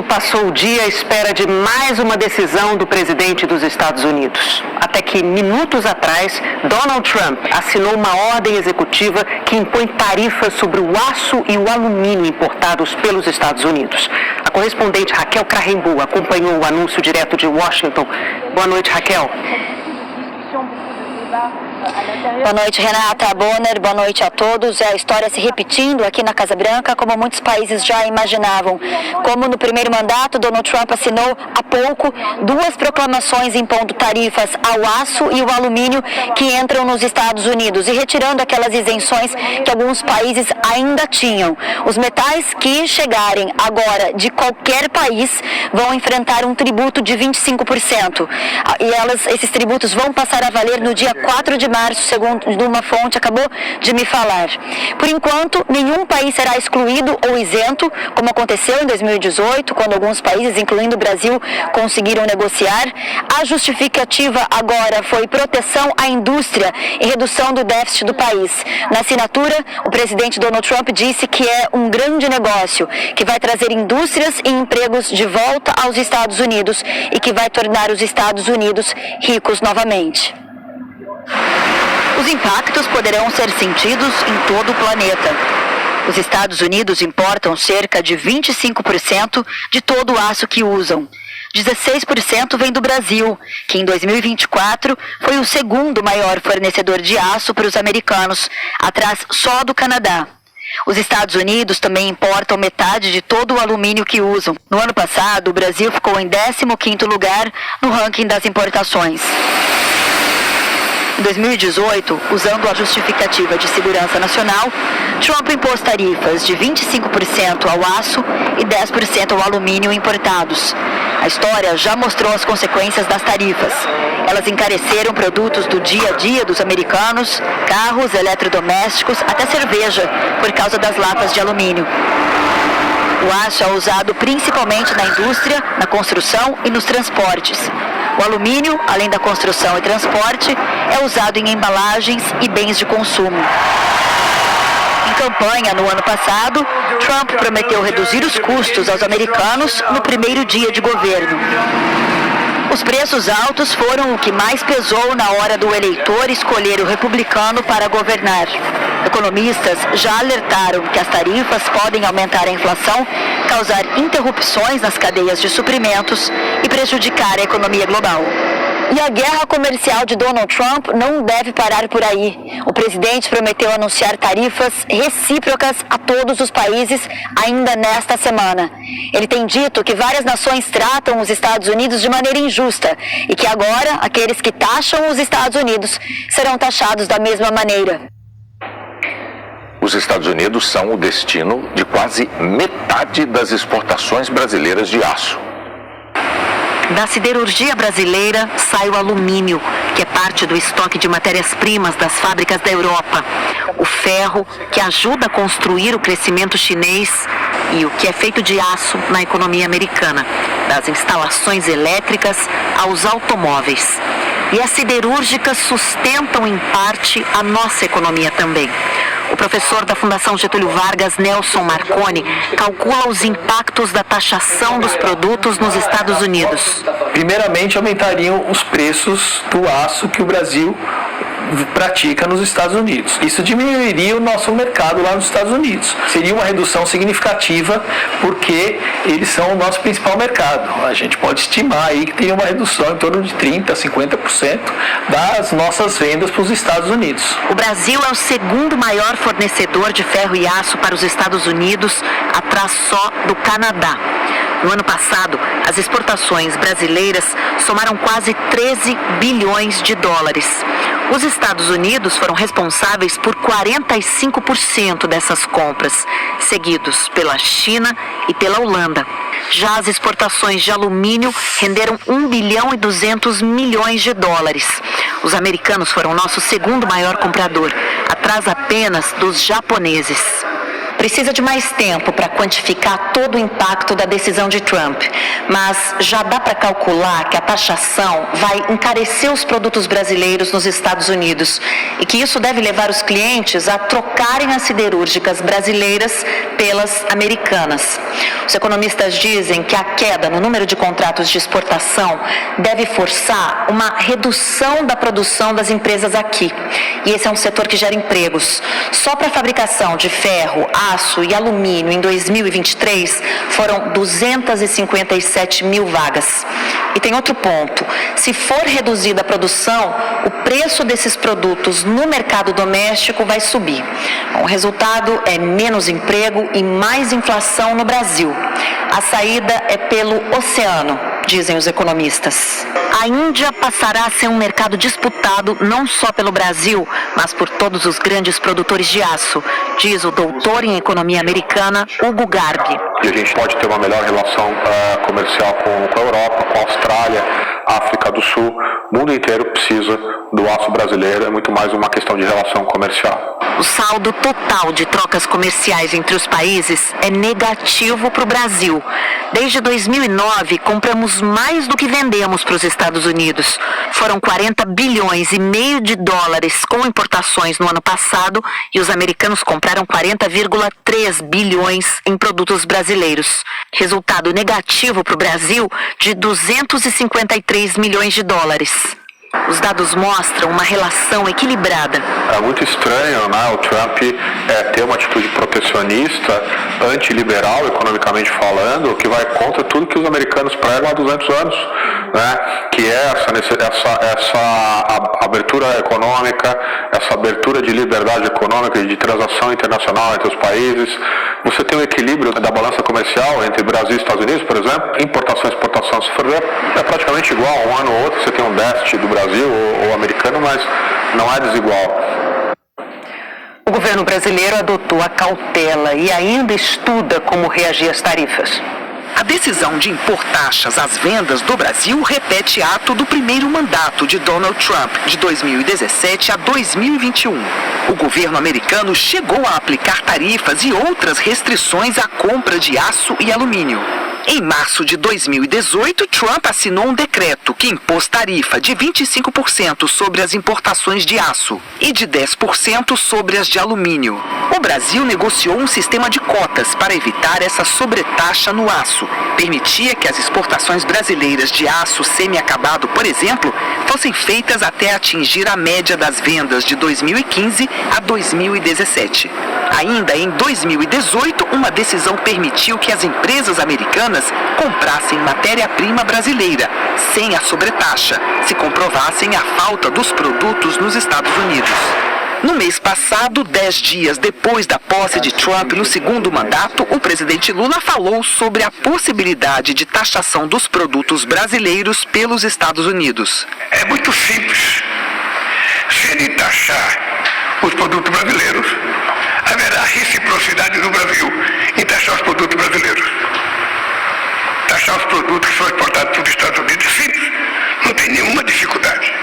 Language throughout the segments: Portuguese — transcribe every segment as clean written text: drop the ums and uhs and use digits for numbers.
Passou o dia à espera de mais uma decisão do presidente dos Estados Unidos. Até que, minutos atrás, Donald Trump assinou uma ordem executiva que impõe tarifas sobre o aço e o alumínio importados pelos Estados Unidos. A correspondente Raquel Krahenbuhl acompanhou o anúncio direto de Washington. Boa noite, Raquel. Boa noite, Renata Bonner, boa noite a todos. É a história se repetindo aqui na Casa Branca, como muitos países já imaginavam. Como no primeiro mandato, Donald Trump assinou há pouco 2 proclamações impondo tarifas ao aço e o alumínio que entram nos Estados Unidos e retirando aquelas isenções que alguns países ainda tinham. Os metais que chegarem agora de qualquer país vão enfrentar um tributo de 25%. E esses tributos vão passar a valer no dia 4 de março, segundo uma fonte acabou de me falar. Por enquanto, nenhum país será excluído ou isento, como aconteceu em 2018, quando alguns países, incluindo o Brasil, conseguiram negociar. A justificativa agora foi proteção à indústria e redução do déficit do país. Na assinatura, o presidente Donald Trump disse que é um grande negócio, que vai trazer indústrias e empregos de volta aos Estados Unidos e que vai tornar os Estados Unidos ricos novamente. Os impactos poderão ser sentidos em todo o planeta. Os Estados Unidos importam cerca de 25% de todo o aço que usam. 16% vem do Brasil, que em 2024 foi o segundo maior fornecedor de aço para os americanos, atrás só do Canadá. Os Estados Unidos também importam metade de todo o alumínio que usam. No ano passado, o Brasil ficou em 15º lugar no ranking das importações. Em 2018, usando a justificativa de segurança nacional, Trump impôs tarifas de 25% ao aço e 10% ao alumínio importados. A história já mostrou as consequências das tarifas. Elas encareceram produtos do dia a dia dos americanos, carros, eletrodomésticos, até cerveja, por causa das latas de alumínio. O aço é usado principalmente na indústria, na construção e nos transportes. O alumínio, além da construção e transporte, é usado em embalagens e bens de consumo. Em campanha, no ano passado, Trump prometeu reduzir os custos aos americanos no primeiro dia de governo. Os preços altos foram o que mais pesou na hora do eleitor escolher o republicano para governar. Economistas já alertaram que as tarifas podem aumentar a inflação, causar interrupções nas cadeias de suprimentos e prejudicar a economia global. E a guerra comercial de Donald Trump não deve parar por aí. O presidente prometeu anunciar tarifas recíprocas a todos os países ainda nesta semana. Ele tem dito que várias nações tratam os Estados Unidos de maneira injusta e que agora aqueles que taxam os Estados Unidos serão taxados da mesma maneira. Os Estados Unidos são o destino de quase metade das exportações brasileiras de aço. Da siderurgia brasileira sai o alumínio, que é parte do estoque de matérias-primas das fábricas da Europa. O ferro, que ajuda a construir o crescimento chinês, e o que é feito de aço na economia americana, das instalações elétricas aos automóveis. E as siderúrgicas sustentam em parte a nossa economia também. O professor da Fundação Getúlio Vargas, Nelson Marconi, calcula os impactos da taxação dos produtos nos Estados Unidos. Primeiramente, aumentariam os preços do aço que o Brasil pratica nos Estados Unidos. Isso diminuiria o nosso mercado lá nos Estados Unidos. Seria uma redução significativa porque eles são o nosso principal mercado. A gente pode estimar aí que teria uma redução em torno de 30% a 50% das nossas vendas para os Estados Unidos. O Brasil é o segundo maior fornecedor de ferro e aço para os Estados Unidos, atrás só do Canadá. No ano passado, as exportações brasileiras somaram quase 13 bilhões de dólares. Os Estados Unidos foram responsáveis por 45% dessas compras, seguidos pela China e pela Holanda. Já as exportações de alumínio renderam 1 bilhão e 200 milhões de dólares. Os americanos foram nosso segundo maior comprador, atrás apenas dos japoneses. Precisa de mais tempo para quantificar todo o impacto da decisão de Trump, mas já dá para calcular que a taxação vai encarecer os produtos brasileiros nos Estados Unidos e que isso deve levar os clientes a trocarem as siderúrgicas brasileiras pelas americanas. Os economistas dizem que a queda no número de contratos de exportação deve forçar uma redução da produção das empresas aqui. E esse é um setor que gera empregos. Só para a fabricação de ferro, aço e alumínio em 2023 foram 257 mil vagas. E tem outro ponto: se for reduzida a produção, o preço desses produtos no mercado doméstico vai subir. O resultado é menos emprego e mais inflação no Brasil. A saída é pelo oceano, dizem os economistas. A Índia passará a ser um mercado disputado não só pelo Brasil, mas por todos os grandes produtores de aço, diz o doutor em economia americana, Hugo Garg. E a gente pode ter uma melhor relação comercial com a Europa, com a Austrália, África do Sul. O mundo inteiro precisa do aço brasileiro, é muito mais uma questão de relação comercial. O saldo total de trocas comerciais entre os países é negativo para o Brasil. Desde 2009, compramos mais do que vendemos para os Estados Unidos. Foram 40 bilhões e meio de dólares com importações no ano passado e os americanos compraram 40,3 bilhões em produtos brasileiros. Resultado negativo para o Brasil de 253 milhões de dólares. Os dados mostram uma relação equilibrada. É muito estranho, né, o Trump ter uma atitude protecionista, antiliberal, economicamente falando, que vai contra tudo que os americanos pregam há 200 anos, né, que é essa abertura econômica, essa abertura de liberdade econômica e de transação internacional entre os países. Você tem um equilíbrio da balança comercial entre Brasil e Estados Unidos, por exemplo, importação e exportação, se for ver, é praticamente igual. Um ano ou outro você tem um déficit do Brasil ou americano, mas não é desigual. O governo brasileiro adotou a cautela e ainda estuda como reagir às tarifas. A decisão de impor taxas às vendas do Brasil repete ato do primeiro mandato de Donald Trump, de 2017 a 2021. O governo americano chegou a aplicar tarifas e outras restrições à compra de aço e alumínio. Em março de 2018, Trump assinou um decreto que impôs tarifa de 25% sobre as importações de aço e de 10% sobre as de alumínio. O Brasil negociou um sistema de cotas para evitar essa sobretaxa no aço. Permitia que as exportações brasileiras de aço semi-acabado, por exemplo, fossem feitas até atingir a média das vendas de 2015 a 2017. Ainda em 2018, uma decisão permitiu que as empresas americanas comprassem matéria-prima brasileira, sem a sobretaxa, se comprovassem a falta dos produtos nos Estados Unidos. No mês passado, 10 dias depois da posse de Trump no segundo mandato, o presidente Lula falou sobre a possibilidade de taxação dos produtos brasileiros pelos Estados Unidos. É muito simples. Se ele taxar os produtos brasileiros, haverá reciprocidade no Brasil em taxar os produtos brasileiros. Taxar os produtos que são exportados para os Estados Unidos é simples, não tem nenhuma dificuldade.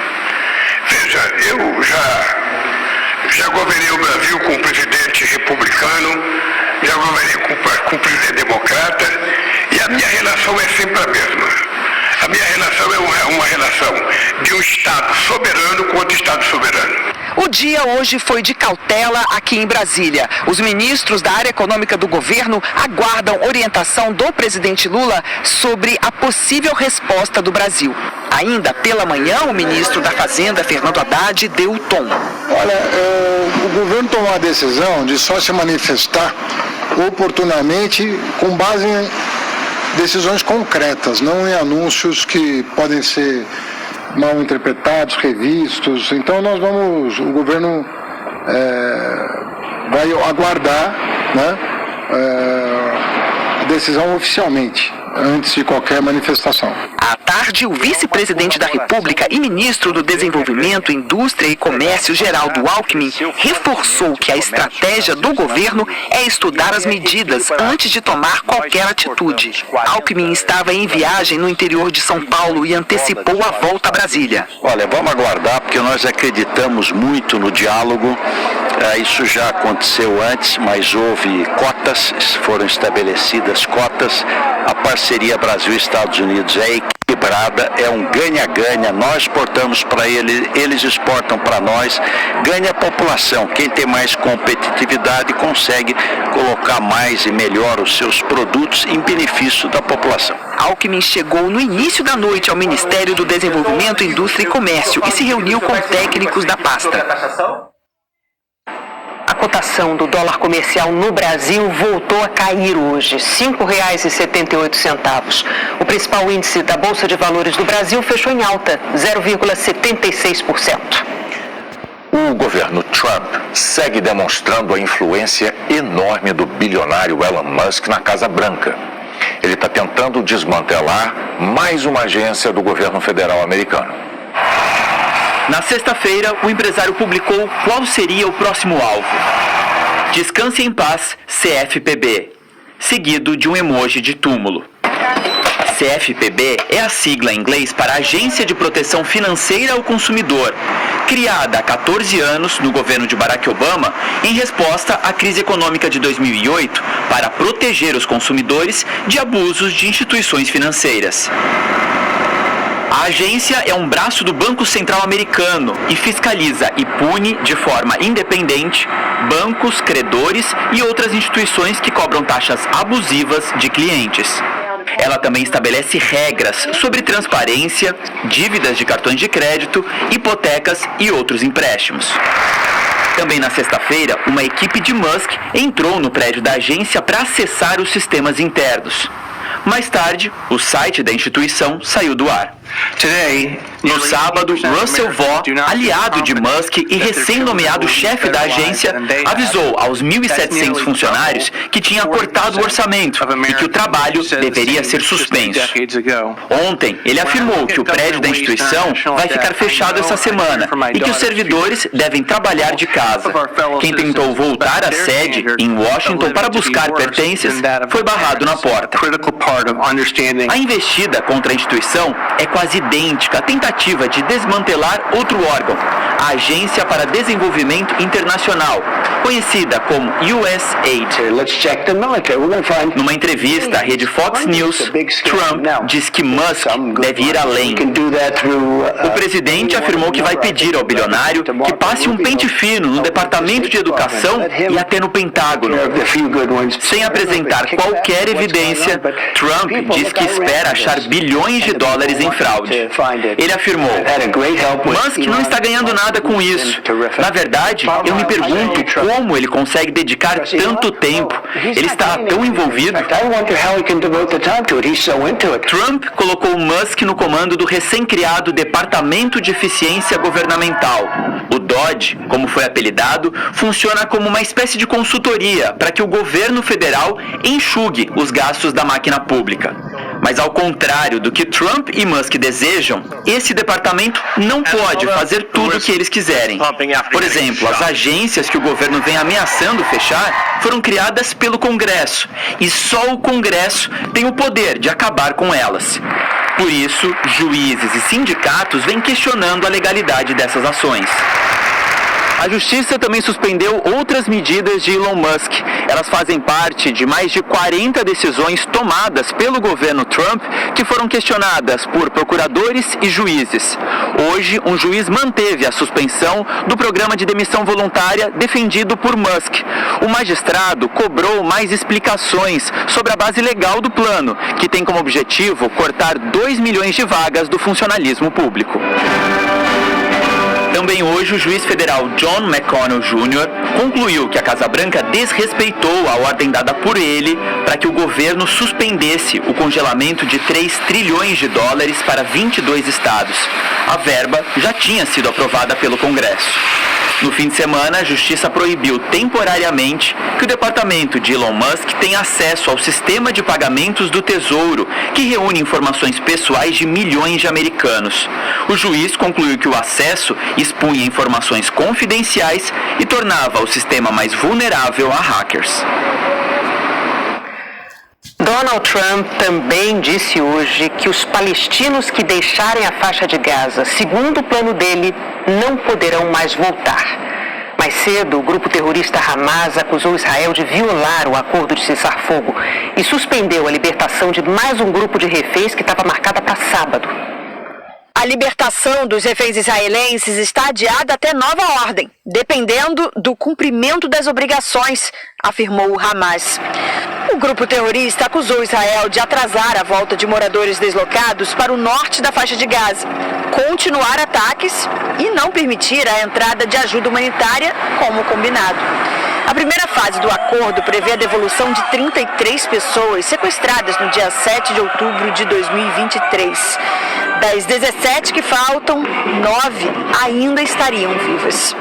Veja, eu já governei o Brasil com um presidente republicano, já governei com um presidente democrata, e a minha relação é sempre a mesma. A minha relação é uma relação de um Estado soberano com outro Estado soberano. O dia hoje foi de cautela aqui em Brasília. Os ministros da área econômica do governo aguardam orientação do presidente Lula sobre a possível resposta do Brasil. Ainda pela manhã, o ministro da Fazenda, Fernando Haddad, deu o tom. Olha, o governo tomou a decisão de só se manifestar oportunamente com base em decisões concretas, não em anúncios que podem ser mal interpretados, revistos. Então o governo vai aguardar, né, a decisão oficialmente. antes de qualquer manifestação. À tarde, o vice-presidente da República e ministro do Desenvolvimento, Indústria e Comércio, Geraldo Alckmin, reforçou que a estratégia do governo é estudar as medidas antes de tomar qualquer atitude. Alckmin estava em viagem no interior de São Paulo e antecipou a volta a Brasília. Olha, vamos aguardar, porque nós acreditamos muito no diálogo. Isso já aconteceu antes, mas houve cotas, foram estabelecidas cotas. A parceria Brasil-Estados Unidos é equilibrada, é um ganha-ganha. Nós exportamos para eles, eles exportam para nós. Ganha a população. Quem tem mais competitividade consegue colocar mais e melhor os seus produtos em benefício da população. Alckmin chegou no início da noite ao Ministério do Desenvolvimento, Indústria e Comércio e se reuniu com técnicos da pasta. A cotação do dólar comercial no Brasil voltou a cair hoje, R$ 5,78. O principal índice da Bolsa de Valores do Brasil fechou em alta, 0,76%. O governo Trump segue demonstrando a influência enorme do bilionário Elon Musk na Casa Branca. Ele está tentando desmantelar mais uma agência do governo federal americano. Na sexta-feira, o empresário publicou qual seria o próximo alvo. Descanse em paz, CFPB, seguido de um emoji de túmulo. CFPB é a sigla em inglês para Agência de Proteção Financeira ao Consumidor, criada há 14 anos no governo de Barack Obama em resposta à crise econômica de 2008 para proteger os consumidores de abusos de instituições financeiras. A agência é um braço do Banco Central americano e fiscaliza e pune de forma independente bancos, credores e outras instituições que cobram taxas abusivas de clientes. Ela também estabelece regras sobre transparência, dívidas de cartões de crédito, hipotecas e outros empréstimos. Também na sexta-feira, uma equipe de Musk entrou no prédio da agência para acessar os sistemas internos. Mais tarde, o site da instituição saiu do ar. No sábado, Russell Vaughan, aliado de Musk e recém-nomeado chefe da agência, avisou aos 1.700 funcionários que tinha cortado o orçamento e que o trabalho deveria ser suspenso. Ontem, ele afirmou que o prédio da instituição vai ficar fechado essa semana e que os servidores devem trabalhar de casa. Quem tentou voltar à sede em Washington para buscar pertences foi barrado na porta. A investida contra a instituição é quase idêntica à tentativa de desmantelar outro órgão, a Agência para Desenvolvimento Internacional, conhecida como USAID. Numa entrevista à rede Fox News, Trump diz que Musk deve ir além. O presidente afirmou que vai pedir ao bilionário que passe um pente fino no Departamento de Educação e até no Pentágono. Sem apresentar qualquer evidência, Trump diz que espera achar bilhões de dólares em fraude. Ele afirmou: Musk não está ganhando nada com isso. Na verdade, eu me pergunto como ele consegue dedicar tanto tempo. Ele está tão envolvido. Trump colocou Musk no comando do recém-criado Departamento de Eficiência Governamental. O DOGE, como foi apelidado, funciona como uma espécie de consultoria para que o governo federal enxugue os gastos da máquina pública. Mas ao contrário do que Trump e Musk desejam, esse departamento não pode fazer tudo o que eles quiserem. Por exemplo, as agências que o governo vem ameaçando fechar foram criadas pelo Congresso, e só o Congresso tem o poder de acabar com elas. Por isso, juízes e sindicatos vêm questionando a legalidade dessas ações. A Justiça também suspendeu outras medidas de Elon Musk. Elas fazem parte de mais de 40 decisões tomadas pelo governo Trump que foram questionadas por procuradores e juízes. Hoje, um juiz manteve a suspensão do programa de demissão voluntária defendido por Musk. O magistrado cobrou mais explicações sobre a base legal do plano, que tem como objetivo cortar 2 milhões de vagas do funcionalismo público. Também hoje, o juiz federal John McConnell Jr. concluiu que a Casa Branca desrespeitou a ordem dada por ele para que o governo suspendesse o congelamento de 3 trilhões de dólares para 22 estados. A verba já tinha sido aprovada pelo Congresso. No fim de semana, a Justiça proibiu temporariamente que o departamento de Elon Musk tenha acesso ao sistema de pagamentos do Tesouro, que reúne informações pessoais de milhões de americanos. O juiz concluiu que o acesso expunha informações confidenciais e tornava o sistema mais vulnerável a hackers. Donald Trump também disse hoje que os palestinos que deixarem a faixa de Gaza, segundo o plano dele, não poderão mais voltar. Mais cedo, o grupo terrorista Hamas acusou Israel de violar o acordo de cessar-fogo e suspendeu a libertação de mais um grupo de reféns que estava marcada para sábado. A libertação dos reféns israelenses está adiada até nova ordem, dependendo do cumprimento das obrigações, afirmou o Hamas. O grupo terrorista acusou Israel de atrasar a volta de moradores deslocados para o norte da faixa de Gaza, continuar ataques e não permitir a entrada de ajuda humanitária, como combinado. A primeira fase do acordo prevê a devolução de 33 pessoas sequestradas no dia 7 de outubro de 2023. Das 17 que faltam, 9 ainda estariam vivas.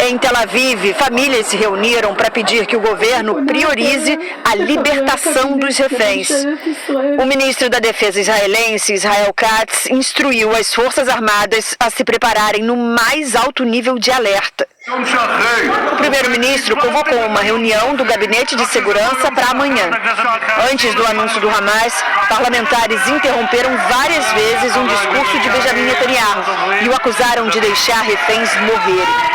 Em Tel Aviv, famílias se reuniram para pedir que o governo priorize a libertação dos reféns. O ministro da Defesa israelense, Israel Katz, instruiu as Forças Armadas a se prepararem no mais alto nível de alerta. O primeiro-ministro convocou uma reunião do Gabinete de Segurança para amanhã. Antes do anúncio do Hamas, parlamentares interromperam várias vezes um discurso de Benjamin Netanyahu e o acusaram de deixar reféns morrerem.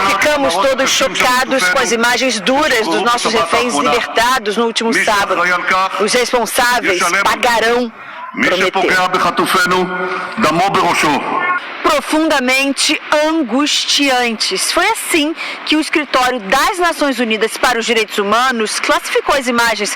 Ficamos todos chocados com as imagens duras dos nossos reféns libertados no último sábado. Os responsáveis pagarão, prometeu. Profundamente angustiantes. Foi assim que o Escritório das Nações Unidas para os Direitos Humanos classificou as imagens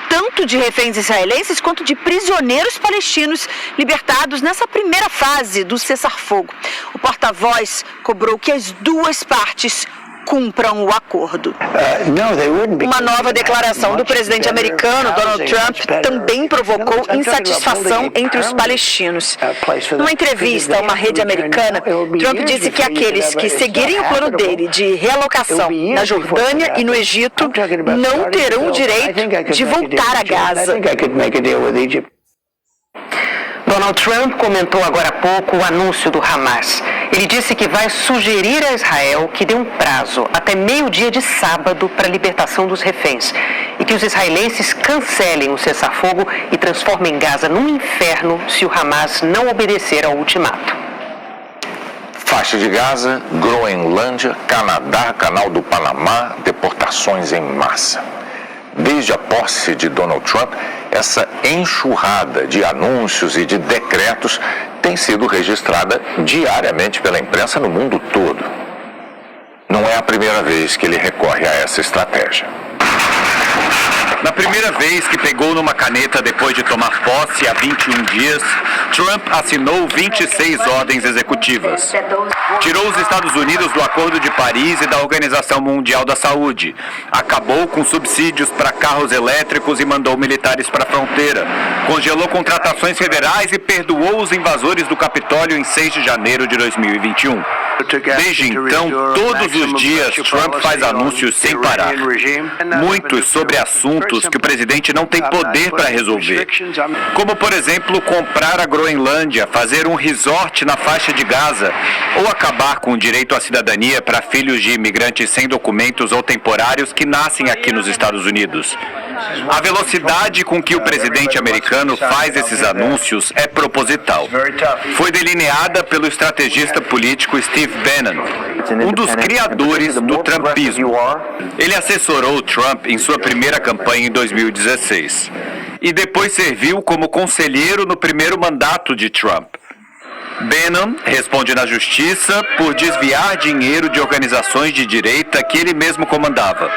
tanto de reféns israelenses quanto de prisioneiros palestinos libertados nessa primeira fase do cessar-fogo. O porta-voz cobrou que as duas partes cumpram o acordo. Uma nova declaração do presidente americano, Donald Trump, também provocou insatisfação entre os palestinos. Numa entrevista a uma rede americana, Trump disse que aqueles que seguirem o plano dele de realocação na Jordânia e no Egito não terão o direito de voltar a Gaza. Donald Trump comentou agora há pouco o anúncio do Hamas. Ele disse que vai sugerir a Israel que dê um prazo até meio-dia de sábado para a libertação dos reféns e que os israelenses cancelem o cessar-fogo e transformem Gaza num inferno se o Hamas não obedecer ao ultimato. Faixa de Gaza, Groenlândia, Canadá, Canal do Panamá, deportações em massa. Desde a posse de Donald Trump, essa enxurrada de anúncios e de decretos tem sido registrada diariamente pela imprensa no mundo todo. Não é a primeira vez que ele recorre a essa estratégia. Na primeira vez que pegou numa caneta depois de tomar posse há 21 dias, Trump assinou 26 ordens executivas. Tirou os Estados Unidos do Acordo de Paris e da Organização Mundial da Saúde. Acabou com subsídios para carros elétricos e mandou militares para a fronteira. Congelou contratações federais e perdoou os invasores do Capitólio em 6 de janeiro de 2021. Desde então, todos os dias, Trump faz anúncios sem parar. Muitos sobre assuntos que o presidente não tem poder para resolver. Como, por exemplo, comprar a Groenlândia, fazer um resort na faixa de Gaza ou acabar com o direito à cidadania para filhos de imigrantes sem documentos ou temporários que nascem aqui nos Estados Unidos. A velocidade com que o presidente americano faz esses anúncios é proposital. Foi delineada pelo estrategista político Steve Bannon, um dos criadores do trumpismo. Ele assessorou Trump em sua primeira campanha em 2016 e depois serviu como conselheiro no primeiro mandato de Trump. Bannon responde na justiça por desviar dinheiro de organizações de direita que ele mesmo comandava.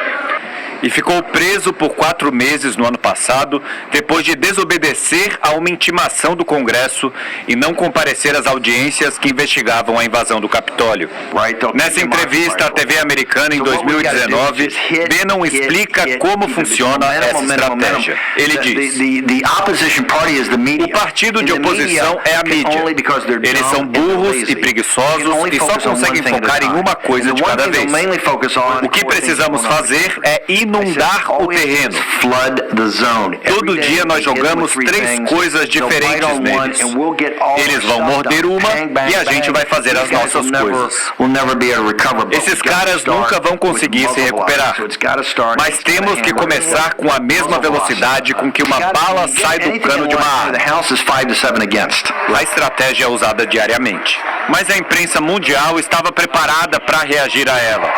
e ficou preso por 4 meses no ano passado, depois de desobedecer a uma intimação do Congresso e não comparecer às audiências que investigavam a invasão do Capitólio. Nessa entrevista à TV americana em 2019, Bannon explica como funciona essa estratégia. Ele diz: o partido de oposição é a mídia. Eles são burros e preguiçosos e só conseguem focar em uma coisa de cada vez. O que precisamos fazer é inundar o terreno. Todo dia nós jogamos 3 coisas diferentes neles. Eles vão morder uma e a gente vai fazer as nossas coisas. Esses caras nunca vão conseguir se recuperar. Mas temos que começar com a mesma velocidade com que uma bala sai do cano de uma arma. A estratégia é usada diariamente. Mas a imprensa mundial estava preparada para reagir a ela.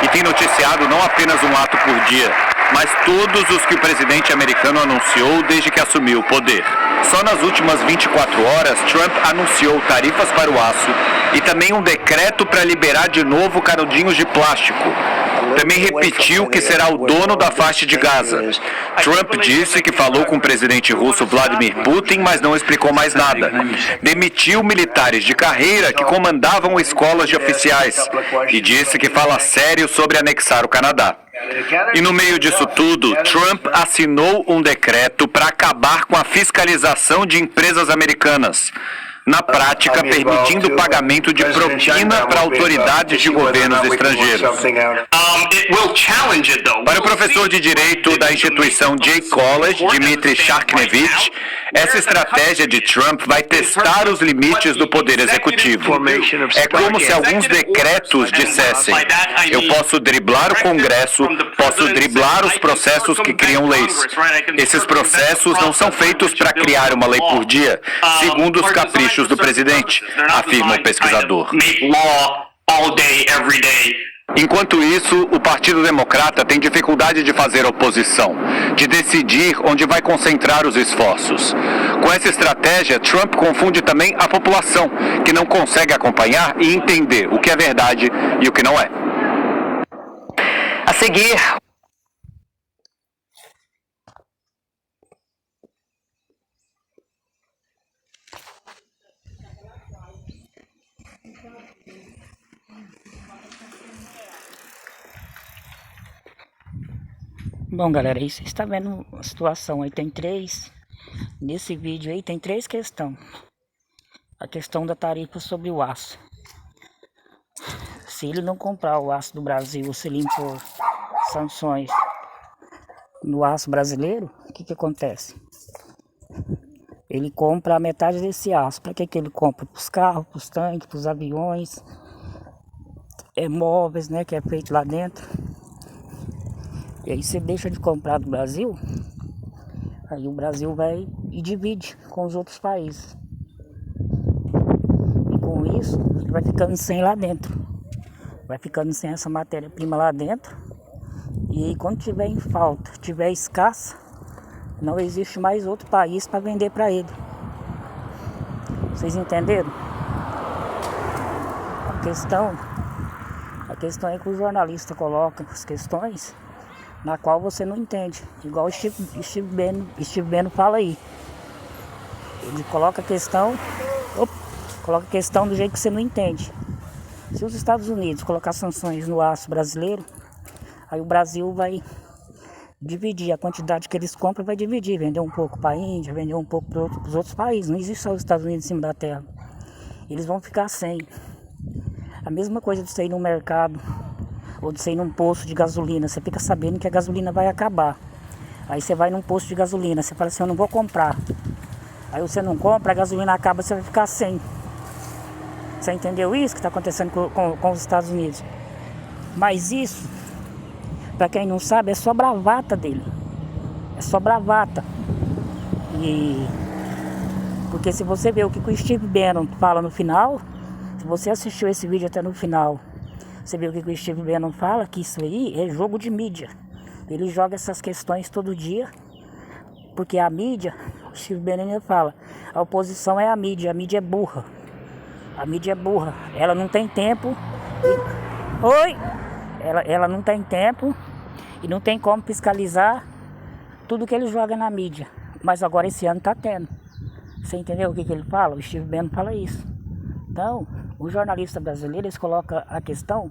E tem noticiado não apenas um ato por dia, mas todos os que o presidente americano anunciou desde que assumiu o poder. Só nas últimas 24 horas, Trump anunciou tarifas para o aço e também um decreto para liberar de novo canudinhos de plástico. Também repetiu que será o dono da faixa de Gaza. Trump disse que falou com o presidente russo Vladimir Putin, mas não explicou mais nada. Demitiu militares de carreira que comandavam escolas de oficiais e disse que fala sério sobre anexar o Canadá. E no meio disso tudo, Trump assinou um decreto para acabar com a fiscalização de empresas americanas. Na prática, permitindo o pagamento de propina para autoridades de governos estrangeiros. Para o professor de Direito da instituição Jay College, Dmitry Sharknevich, essa estratégia de Trump vai testar os limites do poder executivo. É como se alguns decretos dissessem: eu posso driblar o Congresso, posso driblar os processos que criam leis. Esses processos não são feitos para criar uma lei por dia, segundo os caprichos do presidente, afirma o pesquisador. Enquanto isso, o Partido Democrata tem dificuldade de fazer oposição, de decidir onde vai concentrar os esforços. Com essa estratégia, Trump confunde também a população, que não consegue acompanhar e entender o que é verdade e o que não é. A seguir... Bom, galera, aí você está vendo a situação aí, nesse vídeo aí tem 3 questões. A questão da tarifa sobre o aço. Se ele não comprar o aço do Brasil, ou se ele impor sanções no aço brasileiro, o que acontece? Ele compra a metade desse aço. Para que ele compra? Para os carros, para os tanques, para os aviões, móveis, né, que é feito lá dentro. E aí você deixa de comprar do Brasil, aí o Brasil vai e divide com os outros países. E com isso, ele vai ficando sem lá dentro. Vai ficando sem essa matéria-prima lá dentro. E aí quando tiver em falta, tiver escassa, não existe mais outro país para vender para ele. Vocês entenderam? A questão é que o jornalista coloca as questões na qual você não entende, igual o Steve Bannon fala aí. Ele coloca a questão do jeito que você não entende. Se os Estados Unidos colocar sanções no aço brasileiro, aí o Brasil vai dividir a quantidade que eles compram, vai dividir, vender um pouco para a Índia, vender um pouco para os outros países. Não existe só os Estados Unidos em cima da terra. Eles vão ficar sem. A mesma coisa de você ir no mercado ou de você ir num posto de gasolina, você fica sabendo que a gasolina vai acabar. Aí você vai num posto de gasolina, você fala assim, eu não vou comprar. Aí você não compra, a gasolina acaba, você vai ficar sem. Você entendeu isso que está acontecendo com os Estados Unidos? Mas isso, para quem não sabe, é só bravata dele. É só bravata. Porque se você ver o que o Steve Bannon fala no final, se você assistiu esse vídeo até no final, você viu o que o Steve Bannon fala, que isso aí é jogo de mídia. Ele joga essas questões todo dia, porque a mídia, o Steve Bannon fala, a oposição é a mídia é burra. A mídia é burra, ela não tem tempo. Ela não tem tempo E não tem como fiscalizar tudo que ele joga na mídia. Mas agora esse ano está tendo. Você entendeu o que ele fala? O Steve Bannon fala isso. Então, os jornalistas brasileiros eles colocam a questão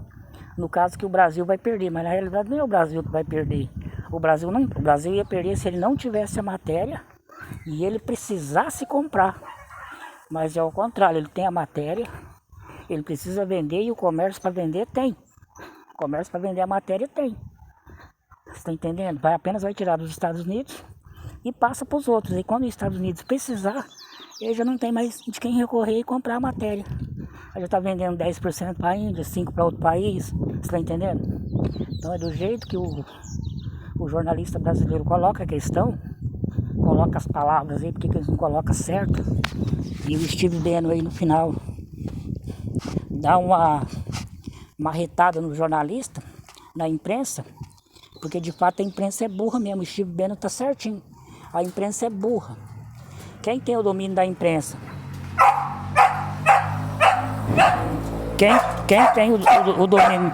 no caso que o Brasil vai perder. Mas na realidade não é o Brasil que vai perder. O Brasil ia perder se ele não tivesse a matéria e ele precisasse comprar. Mas é ao contrário, ele tem a matéria, ele precisa vender e o comércio para vender tem. O comércio para vender a matéria tem. Você está entendendo? Apenas vai tirar dos Estados Unidos e passa para os outros. E quando os Estados Unidos precisar, ele já não tem mais de quem recorrer e comprar a matéria. Ele já está vendendo 10% para a Índia, 5% para outro país. Você está entendendo? Então é do jeito que o jornalista brasileiro coloca a questão, coloca as palavras aí, porque eles não colocam certo. E o Steve Bannon aí no final dá uma marretada no jornalista, na imprensa, porque de fato a imprensa é burra mesmo. O Steve Bannon tá certinho. A imprensa é burra. Quem tem o domínio da imprensa? Quem tem o domínio?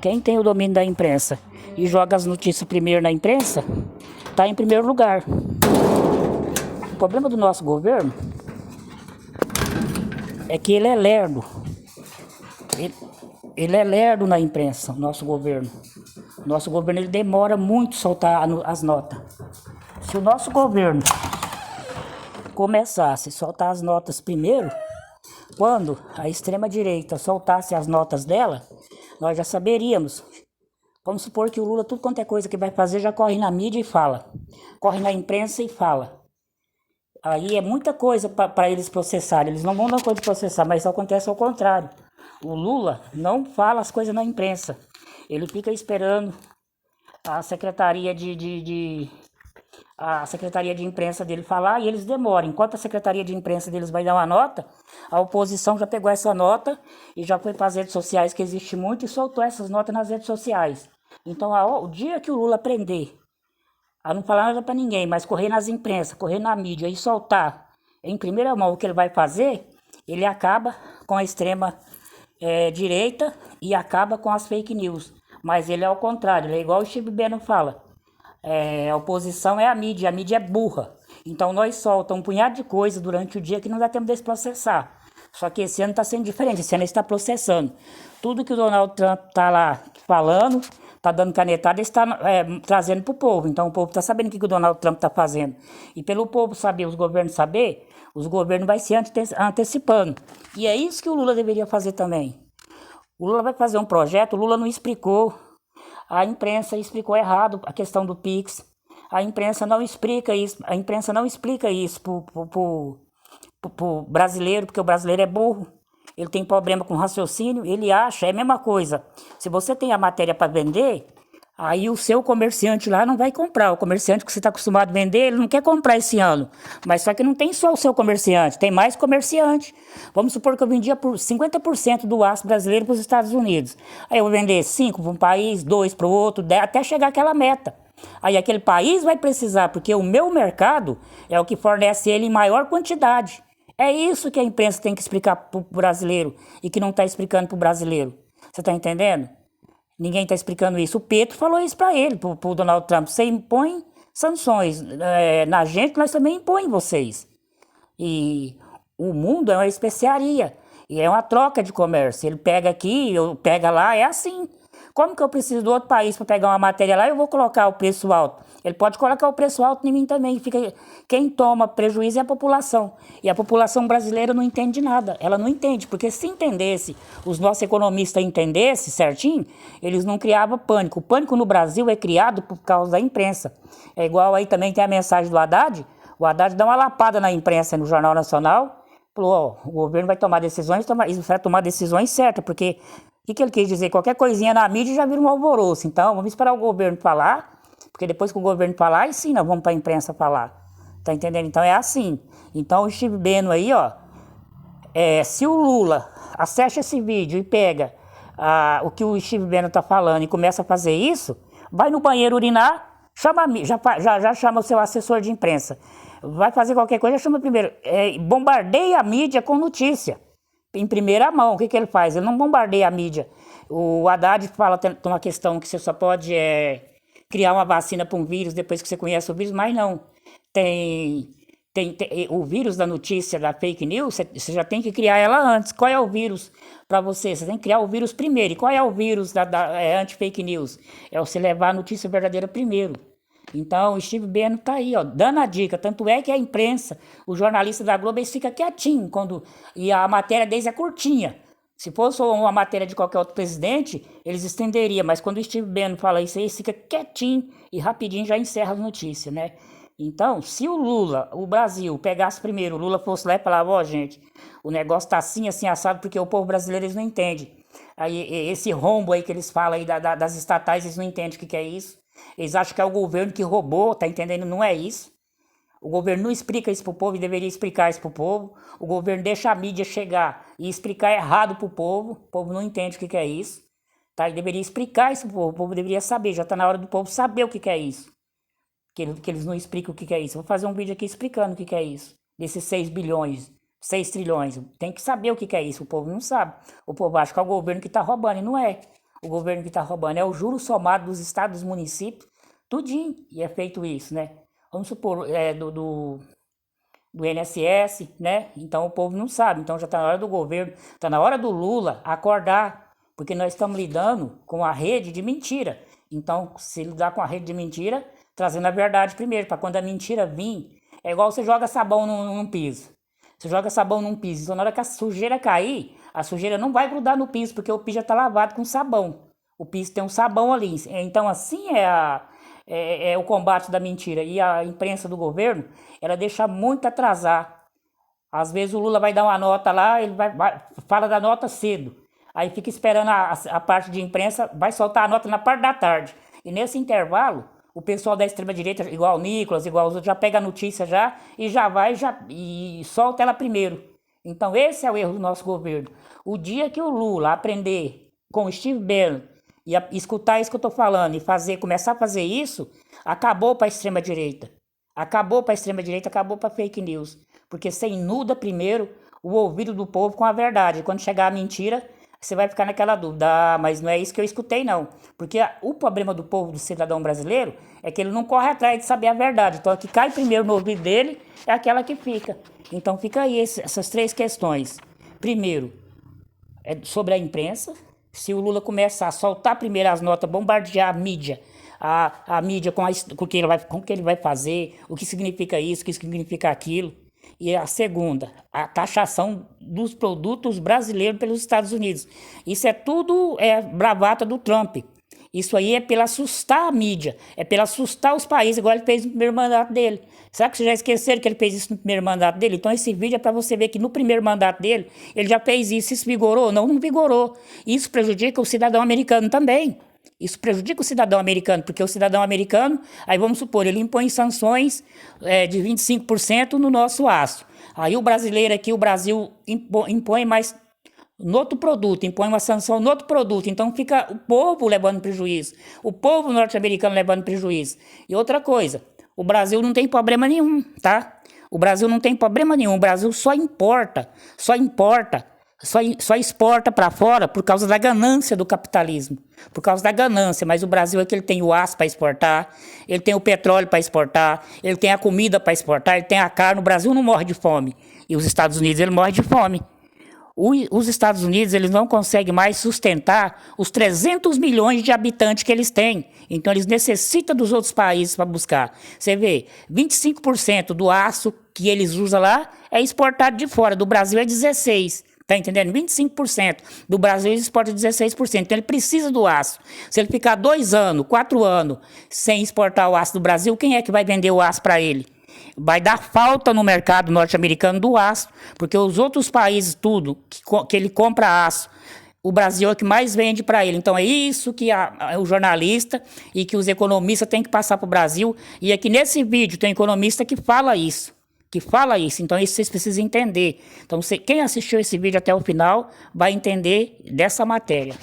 Quem tem o domínio da imprensa e joga as notícias primeiro na imprensa, tá em primeiro lugar. O problema do nosso governo é que ele é lerdo. Ele é lerdo na imprensa, o nosso governo. O nosso governo ele demora muito a soltar as notas. Se o nosso governo começasse a soltar as notas primeiro, quando a extrema-direita soltasse as notas dela, nós já saberíamos. Vamos supor que o Lula, tudo quanto é coisa que vai fazer, já corre na mídia e fala. Corre na imprensa e fala. Aí é muita coisa para eles processarem. Eles não vão dar coisa de processar, mas isso acontece ao contrário. O Lula não fala as coisas na imprensa. Ele fica esperando a secretaria a secretaria de imprensa dele falar e eles demoram. Enquanto a secretaria de imprensa deles vai dar uma nota, a oposição já pegou essa nota e já foi para as redes sociais, que existe muito, e soltou essas notas nas redes sociais. Então, o dia que o Lula aprender a não falar nada para ninguém, mas correr nas imprensas, correr na mídia e soltar em primeira mão o que ele vai fazer, ele acaba com a extrema direita e acaba com as fake news. Mas ele é ao contrário, ele é igual o Steve Bannon fala. A oposição é a mídia é burra. Então nós soltamos um punhado de coisa durante o dia que não dá tempo de processar. Só que esse ano está sendo diferente, esse ano está processando. Tudo que o Donald Trump está lá falando, está dando canetada, ele está trazendo para o povo. Então o povo está sabendo o que o Donald Trump está fazendo. E pelo povo saber, os governos saber, os governos vão se antecipando. E é isso que o Lula deveria fazer também. O Lula vai fazer um projeto, o Lula não explicou. A imprensa explicou errado a questão do Pix. A imprensa não explica isso. A imprensa não explica isso pro brasileiro, porque o brasileiro é burro. Ele tem problema com raciocínio, ele acha, é a mesma coisa. Se você tem a matéria para vender, aí o seu comerciante lá não vai comprar. O comerciante que você está acostumado a vender, ele não quer comprar esse ano. Mas só que não tem só o seu comerciante, tem mais comerciante. Vamos supor que eu vendia por 50% do aço brasileiro para os Estados Unidos. Aí eu vou vender 5 para um país, 2 para o outro, 10, até chegar àquela meta. Aí aquele país vai precisar, porque o meu mercado é o que fornece ele em maior quantidade. É isso que a imprensa tem que explicar para o brasileiro e que não está explicando para o brasileiro. Você está entendendo? Ninguém está explicando isso. O Petro falou isso para ele, para o Donald Trump. Você impõe sanções na gente, nós também impõe vocês. E o mundo é uma especiaria. E é uma troca de comércio. Ele pega aqui, eu pego lá, é assim. Como que eu preciso do outro país para pegar uma matéria lá e eu vou colocar o preço alto? Ele pode colocar o preço alto em mim também. Quem toma prejuízo é a população. E a população brasileira não entende nada. Ela não entende, porque se entendesse, os nossos economistas entendessem certinho, eles não criavam pânico. O pânico no Brasil é criado por causa da imprensa. É igual aí também tem a mensagem do Haddad. O Haddad dá uma lapada na imprensa, no Jornal Nacional. Falou, o governo vai tomar decisões, vai tomar decisões certas, porque o que ele quis dizer? Qualquer coisinha na mídia já vira um alvoroço. Então, vamos esperar o governo falar, porque depois que o governo falar, aí sim nós vamos para a imprensa falar. Tá entendendo? Então é assim. Então o Steve Bannon aí, se o Lula acessa esse vídeo e pega o que o Steve Bannon tá falando e começa a fazer isso, vai no banheiro urinar, já chama o seu assessor de imprensa. Vai fazer qualquer coisa, chama primeiro. Bombardeia a mídia com notícia. em primeira mão. O que ele faz? Ele não bombardeia a mídia. O Haddad fala, tem uma questão que você só pode criar uma vacina para um vírus depois que você conhece o vírus, mas não. Tem o vírus da notícia, da fake news, você já tem que criar ela antes. Qual é o vírus para você? Você tem que criar o vírus primeiro. E qual é o vírus da anti-fake news? É você levar a notícia verdadeira primeiro. Então, o Steve Bannon tá aí, ó, dando a dica. Tanto é que a imprensa, o jornalista da Globo, eles ficam quietinhos e a matéria deles é curtinha. Se fosse uma matéria de qualquer outro presidente, eles estenderiam. Mas quando o Steve Bannon fala isso aí, eles ficam quietinho e rapidinho já encerra as notícias, né? Então, se o Lula, o Brasil, pegasse primeiro, o Lula fosse lá e falava, ó, gente, o negócio tá assim, assim, assado, porque o povo brasileiro, eles não entendem. Aí, esse rombo aí que eles falam aí das estatais, eles não entendem o que é isso. Eles acham que é o governo que roubou, tá entendendo? Não é isso. O governo não explica isso pro povo e deveria explicar isso pro povo. O governo deixa a mídia chegar e explicar errado pro povo. O povo não entende o que é isso. Tá? Ele deveria explicar isso pro povo. O povo deveria saber. Já tá na hora do povo saber o que é isso. Que eles não explicam o que é isso. Vou fazer um vídeo aqui explicando o que é isso. Desses 6 bilhões, 6 trilhões. Tem que saber o que é isso. O povo não sabe. O povo acha que é o governo que tá roubando. E não é o governo que tá roubando. É o juro somado dos estados, dos municípios. Tudinho. E é feito isso, né? Vamos supor, do INSS, né? Então o povo não sabe. Então já está na hora do governo, está na hora do Lula acordar, porque nós estamos lidando com a rede de mentira. Então, se lidar com a rede de mentira, trazendo a verdade primeiro, para quando a mentira vir, é igual você joga sabão num piso. Você joga sabão num piso, então na hora que a sujeira cair, a sujeira não vai grudar no piso, porque o piso já está lavado com sabão. O piso tem um sabão ali. Então assim é o combate da mentira. E a imprensa do governo, ela deixa muito atrasar. Às vezes o Lula vai dar uma nota lá, ele fala da nota cedo. Aí fica esperando a parte de imprensa, vai soltar a nota na parte da tarde. E nesse intervalo, o pessoal da extrema-direita, igual o Nicolas, igual os outros, já pega a notícia e já vai e solta ela primeiro. Então esse é o erro do nosso governo. O dia que o Lula aprender com o Steve Bannon e escutar isso que eu estou falando e começar a fazer isso, acabou para a extrema-direita. Acabou para a extrema-direita, acabou para fake news. Porque você inuda primeiro o ouvido do povo com a verdade. Quando chegar a mentira, você vai ficar naquela dúvida. Mas não é isso que eu escutei, não. Porque o problema do povo, do cidadão brasileiro, é que ele não corre atrás de saber a verdade. Então, a que cai primeiro no ouvido dele é aquela que fica. Então, fica aí essas 3 questões. Primeiro, é sobre a imprensa. Se o Lula começar a soltar primeiro as notas, bombardear a mídia, a mídia com o que ele vai fazer, o que significa isso, o que significa aquilo. E a segunda, a taxação dos produtos brasileiros pelos Estados Unidos. Isso é tudo bravata do Trump. Isso aí é para assustar a mídia, é para assustar os países, igual ele fez no primeiro mandato dele. Será que vocês já esqueceram que ele fez isso no primeiro mandato dele? Então esse vídeo é para você ver que no primeiro mandato dele, ele já fez isso. Isso vigorou? Não vigorou. Isso prejudica o cidadão americano também. Isso prejudica o cidadão americano, porque o cidadão americano, aí vamos supor, ele impõe sanções de 25% no nosso aço. Aí o brasileiro aqui, o Brasil impõe mais no outro produto, impõe uma sanção no outro produto. Então fica o povo levando prejuízo, o povo norte-americano levando prejuízo. E outra coisa, o Brasil não tem problema nenhum, tá? O Brasil não tem problema nenhum, o Brasil só exporta para fora por causa da ganância do capitalismo, por causa da ganância. Mas o Brasil é que ele tem o aço para exportar, ele tem o petróleo para exportar, ele tem a comida para exportar, ele tem a carne. O Brasil não morre de fome e os Estados Unidos ele morre de fome. Os Estados Unidos eles não conseguem mais sustentar os 300 milhões de habitantes que eles têm. Então eles necessitam dos outros países para buscar. Você vê, 25% do aço que eles usam lá é exportado de fora, do Brasil é 16%. Tá entendendo? 25% do Brasil exporta 16%. Então ele precisa do aço. Se ele ficar 2 anos, 4 anos sem exportar o aço do Brasil, quem é que vai vender o aço para ele? Vai dar falta no mercado norte-americano do aço, porque os outros países, tudo, que ele compra aço, o Brasil é o que mais vende para ele. Então é isso que o jornalista e que os economistas têm que passar para o Brasil. E aqui nesse vídeo tem um economista que fala isso. Então isso vocês precisam entender. Então quem assistiu esse vídeo até o final vai entender dessa matéria.